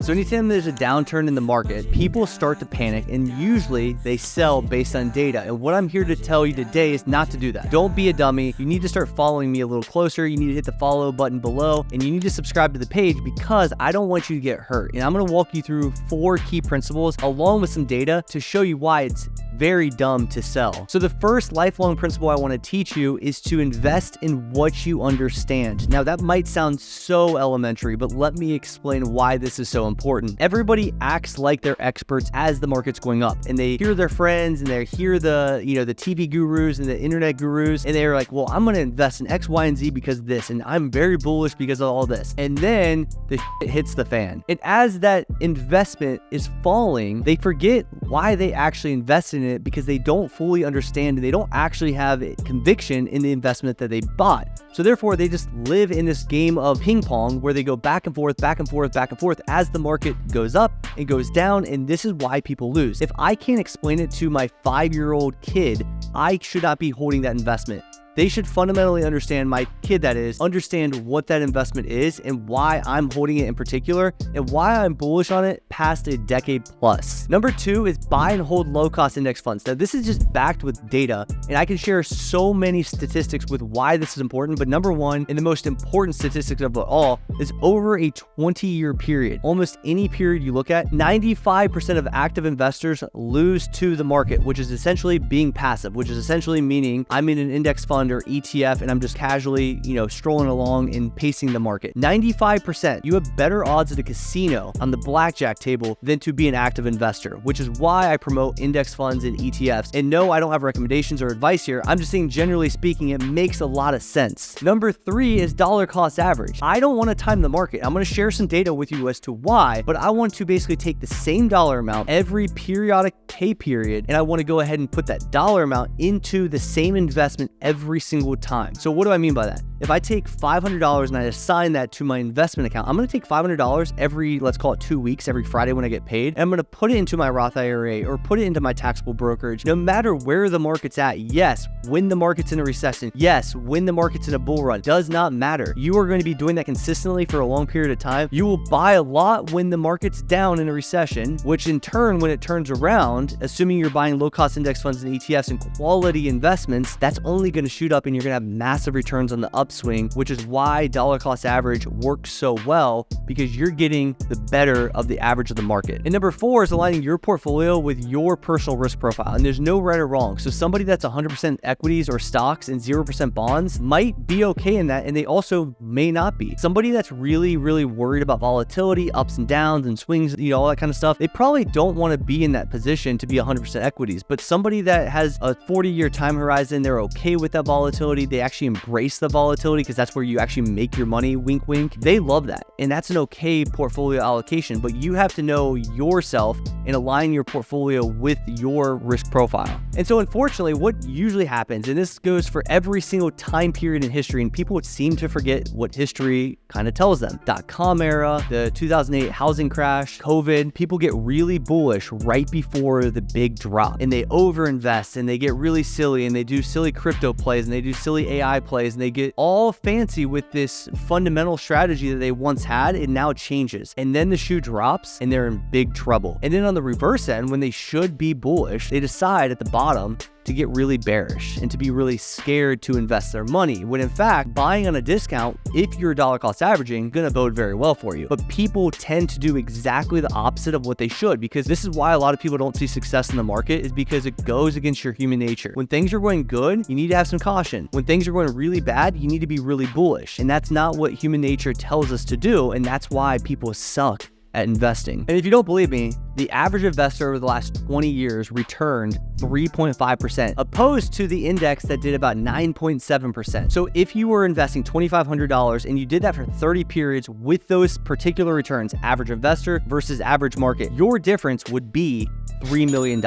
So anytime there's a downturn in the market, people start to panic, and usually they sell based on data. And what I'm here to tell you today is not to do that. Don't be a dummy. You need to start following me a little closer. You need to hit the follow button below, and you need to subscribe to the page because I don't want you to get hurt. And I'm going to walk you through 4 key principles along with some data to show you why it's very dumb to sell. So the first lifelong principle I want to teach you is to invest in what you understand. Now that might sound so elementary, but let me explain why this is so important. Everybody acts like they're experts as the market's going up, and they hear their friends and they hear the TV gurus and the internet gurus, and they're like, well, I'm going to invest in X, Y, and Z because of this, and I'm very bullish because of all this. And then the shit hits the fan. And as that investment is falling, they forget why they actually invested in it because they don't fully understand and they don't actually have conviction in the investment that they bought. So therefore, they just live in this game of ping pong where they go back and forth, back and forth, back and forth as the market goes up and goes down. And this is why people lose. If I can't explain it to my 5-year-old kid, I should not be holding that investment. They should fundamentally understand, my kid that is, understand what that investment is and why I'm holding it in particular and why I'm bullish on it past a decade plus. Number 2 is buy and hold low-cost index funds. Now, this is just backed with data, and I can share so many statistics with why this is important, but number 1, and the most important statistics of it all, is over a 20-year period. Almost any period you look at, 95% of active investors lose to the market, which is essentially being passive, which is essentially meaning I'm in an index fund or ETF and I'm just casually, strolling along and pacing the market. 95%, you have better odds at a casino on the blackjack table than to be an active investor, which is why I promote index funds and ETFs. And no, I don't have recommendations or advice here. I'm just saying, generally speaking, it makes a lot of sense. Number 3 is dollar cost average. I don't want to time the market. I'm going to share some data with you as to why, but I want to basically take the same dollar amount every periodic pay period, and I want to go ahead and put that dollar amount into the same investment every single time. So what do I mean by that? If I take $500 and I assign that to my investment account, I'm going to take $500 every, let's call it 2 weeks, every Friday when I get paid, and I'm going to put it into my Roth IRA or put it into my taxable brokerage, no matter where the market's at. Yes, when the market's in a recession. Yes, when the market's in a bull run. Does not matter. You are going to be doing that consistently for a long period of time. You will buy a lot when the market's down in a recession, which in turn, when it turns around, assuming you're buying low-cost index funds and ETFs and quality investments, that's only going to shoot up and you're going to have massive returns on the upswing, which is why dollar cost average works so well, because you're getting the better of the average of the market. And number 4 is aligning your portfolio with your personal risk profile. And there's no right or wrong. So somebody that's 100% equities or stocks and 0% bonds might be okay in that, and they also may not be. Somebody that's really, really worried about volatility, ups and downs and swings, all that kind of stuff, they probably don't want to be in that position to be 100% equities. But somebody that has a 40-year time horizon, they're okay with that volatility. They actually embrace the volatility because that's where you actually make your money, wink, wink. They love that. And that's an okay portfolio allocation, but you have to know yourself and align your portfolio with your risk profile. And so unfortunately, what usually happens, and this goes for every single time period in history, and people would seem to forget what history kind of tells them. .com era, the 2008 housing crash, COVID, people get really bullish right before the big drop and they overinvest and they get really silly and they do silly crypto plays and they do silly AI plays and they get all fancy with this fundamental strategy that they once had, and now it changes. And then the shoe drops and they're in big trouble. And then on the reverse end, when they should be bullish, they decide at the bottom to get really bearish and to be really scared to invest their money, when in fact, buying on a discount, if you're dollar cost averaging, gonna bode very well for you. But people tend to do exactly the opposite of what they should, because this is why a lot of people don't see success in the market, is because it goes against your human nature. When things are going good, you need to have some caution. When things are going really bad, you need to be really bullish. And that's not what human nature tells us to do. And that's why people suck at investing. And if you don't believe me, the average investor over the last 20 years returned 3.5%, opposed to the index that did about 9.7%. So if you were investing $2,500 and you did that for 30 periods with those particular returns, average investor versus average market, your difference would be $3 million.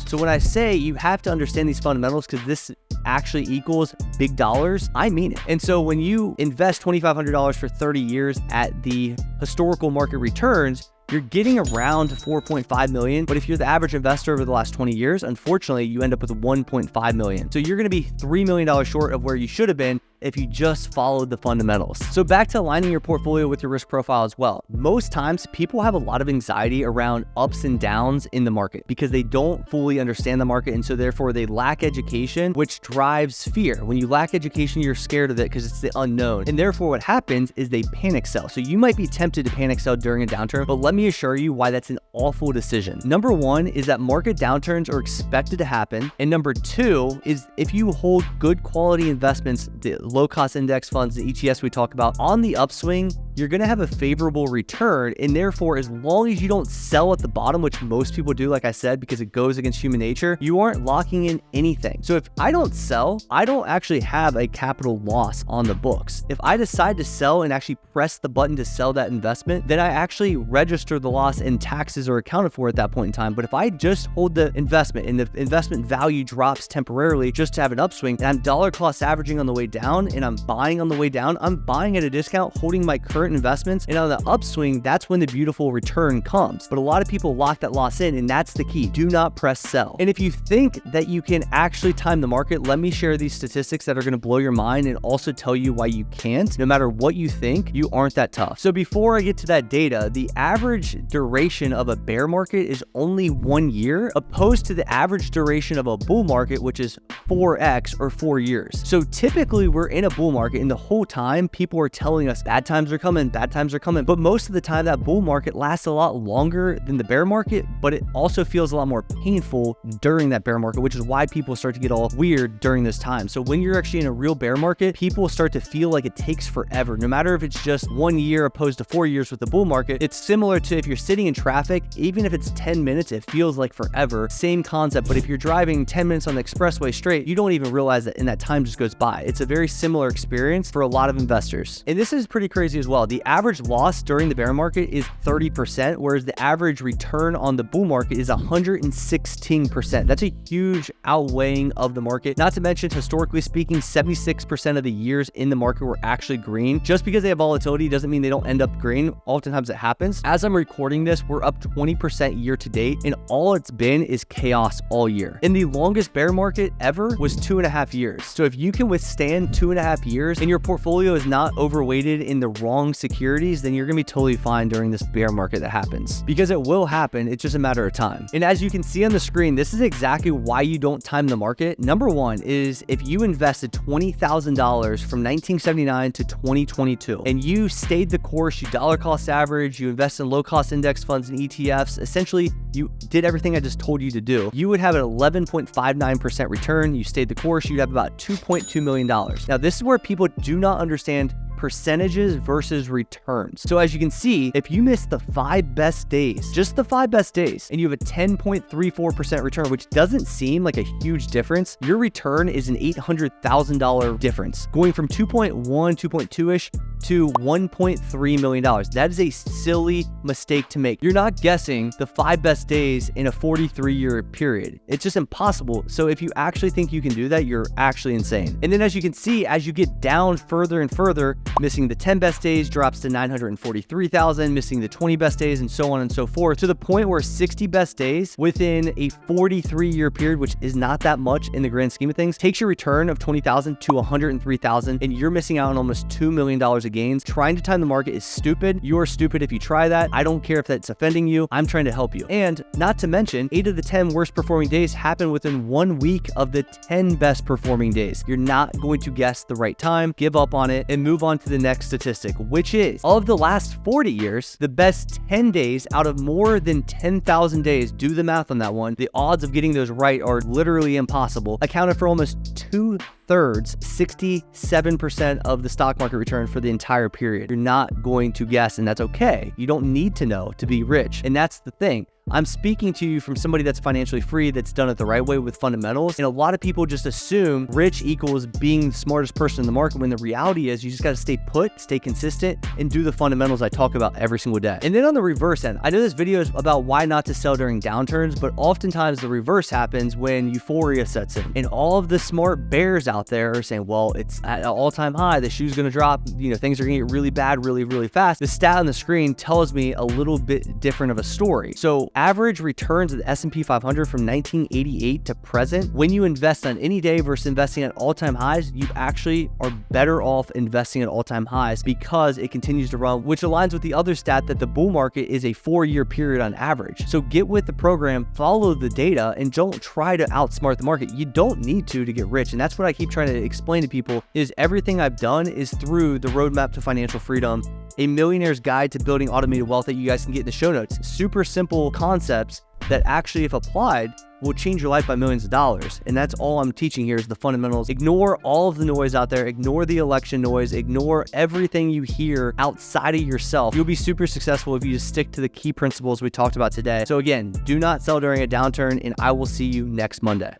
So when I say you have to understand these fundamentals, because this actually equals big dollars, I mean it. And so when you invest $2,500 for 30 years at the historical market returns, you're getting around 4.5 million. But if you're the average investor over the last 20 years, unfortunately, you end up with 1.5 million. So you're going to be $3 million short of where you should have been if you just followed the fundamentals. So back to aligning your portfolio with your risk profile as well. Most times people have a lot of anxiety around ups and downs in the market because they don't fully understand the market, and so therefore they lack education, which drives fear. When you lack education, you're scared of it because it's the unknown, and therefore what happens is they panic sell. So you might be tempted to panic sell during a downturn, but let me assure you why that's an awful decision. Number one is that market downturns are expected to happen, and number two is if you hold good quality investments, the low cost index funds, the ETFs we talk about, on the upswing, you're going to have a favorable return. And therefore, as long as you don't sell at the bottom, which most people do, like I said, because it goes against human nature, you aren't locking in anything. So if I don't sell, I don't actually have a capital loss on the books. If I decide to sell and actually press the button to sell that investment, then I actually register the loss and taxes are accounted for at that point in time. But if I just hold the investment and the investment value drops temporarily just to have an upswing, and I'm dollar cost averaging on the way down and I'm buying on the way down, I'm buying at a discount, holding my current investments, and on the upswing, that's when the beautiful return comes. But a lot of people lock that loss in, and that's the key. Do not press sell. And if you think that you can actually time the market, let me share these statistics that are going to blow your mind and also tell you why you can't. No matter what you think, you aren't that tough. So before I get to that data, the average duration of a bear market is only 1 year, opposed to the average duration of a bull market, which is 4x or 4 years. So typically we're in a bull market, and the whole time people are telling us bad times are coming, bad times are coming. But most of the time that bull market lasts a lot longer than the bear market, but it also feels a lot more painful during that bear market, which is why people start to get all weird during this time. So when you're actually in a real bear market, people start to feel like it takes forever. No matter if it's just 1 year opposed to 4 years with the bull market, it's similar to if you're sitting in traffic, even if it's 10 minutes, it feels like forever. Same concept, but if you're driving 10 minutes on the expressway straight, you don't even realize that, and that time just goes by. It's a very similar experience for a lot of investors. And this is pretty crazy as well. The average loss during the bear market is 30%, whereas the average return on the bull market is 116%. That's a huge outweighing of the market. Not to mention, historically speaking, 76% of the years in the market were actually green. Just because they have volatility doesn't mean they don't end up green. Oftentimes it happens. As I'm recording this, we're up 20% year to date, and all it's been is chaos all year. And the longest bear market ever was 2.5 years. So if you can withstand 2.5 years and your portfolio is not overweighted in the wrong securities, then you're gonna be totally fine during this bear market that happens, because it will happen. It's just a matter of time. And as you can see on the screen, this is exactly why you don't time the market. Number one is if you invested $20,000 from 1979 to 2022 and you stayed the course, you dollar cost average, you invest in low cost index funds and ETFs, essentially you did everything I just told you to do, you would have an 11.59% return. You stayed the course, you'd have about $2.2 million. Now this is where people do not understand percentages versus returns. So as you can see, if you miss the 5 best days, just the 5 best days, and you have a 10.34% return, which doesn't seem like a huge difference, your return is an $800,000 difference, going from 2.1, 2.2-ish to $1.3 million. That is a silly mistake to make. You're not guessing the 5 best days in a 43-year period. It's just impossible. So if you actually think you can do that, you're actually insane. And then as you can see, as you get down further and further, missing the 10 best days drops to 943,000, missing the 20 best days, and so on and so forth, to the point where 60 best days within a 43-year period, which is not that much in the grand scheme of things, takes your return of 20,000 to 103,000, and you're missing out on almost $2 million of gains. Trying to time the market is stupid. You're stupid if you try that. I don't care if that's offending you. I'm trying to help you. And not to mention, 8 of the 10 worst performing days happen within 1 week of the 10 best performing days. You're not going to guess the right time, give up on it, and move on to the next statistic, which is of the last 40 years, the best 10 days out of more than 10,000 days, do the math on that one, the odds of getting those right are literally impossible, accounted for almost 2/3, 67% of the stock market return for the entire period. You're not going to guess, and that's okay. You don't need to know to be rich. And that's the thing. I'm speaking to you from somebody that's financially free, that's done it the right way with fundamentals. And a lot of people just assume rich equals being the smartest person in the market, when the reality is you just got to stay put, stay consistent, and do the fundamentals I talk about every single day. And then on the reverse end, I know this video is about why not to sell during downturns, but oftentimes the reverse happens when euphoria sets in. And all of the smart bears out there are saying, well, it's at an all-time high, the shoe's going to drop, things are going to get really bad really, really fast. The stat on the screen tells me a little bit different of a story. So average returns of the S&P 500 from 1988 to present, when you invest on any day versus investing at all-time highs, you actually are better off investing at all-time highs because it continues to run, which aligns with the other stat that the bull market is a 4-year period on average. So get with the program, follow the data, and don't try to outsmart the market. You don't need to get rich. And that's what I keep trying to explain to people is everything I've done is through the roadmap to financial freedom, a millionaire's guide to building automated wealth that you guys can get in the show notes. Super simple concepts that actually, if applied, will change your life by millions of dollars. And that's all I'm teaching here is the fundamentals. Ignore all of the noise out there. Ignore the election noise. Ignore everything you hear outside of yourself. You'll be super successful if you just stick to the key principles we talked about today. So again, do not sell during a downturn, and I will see you next Monday.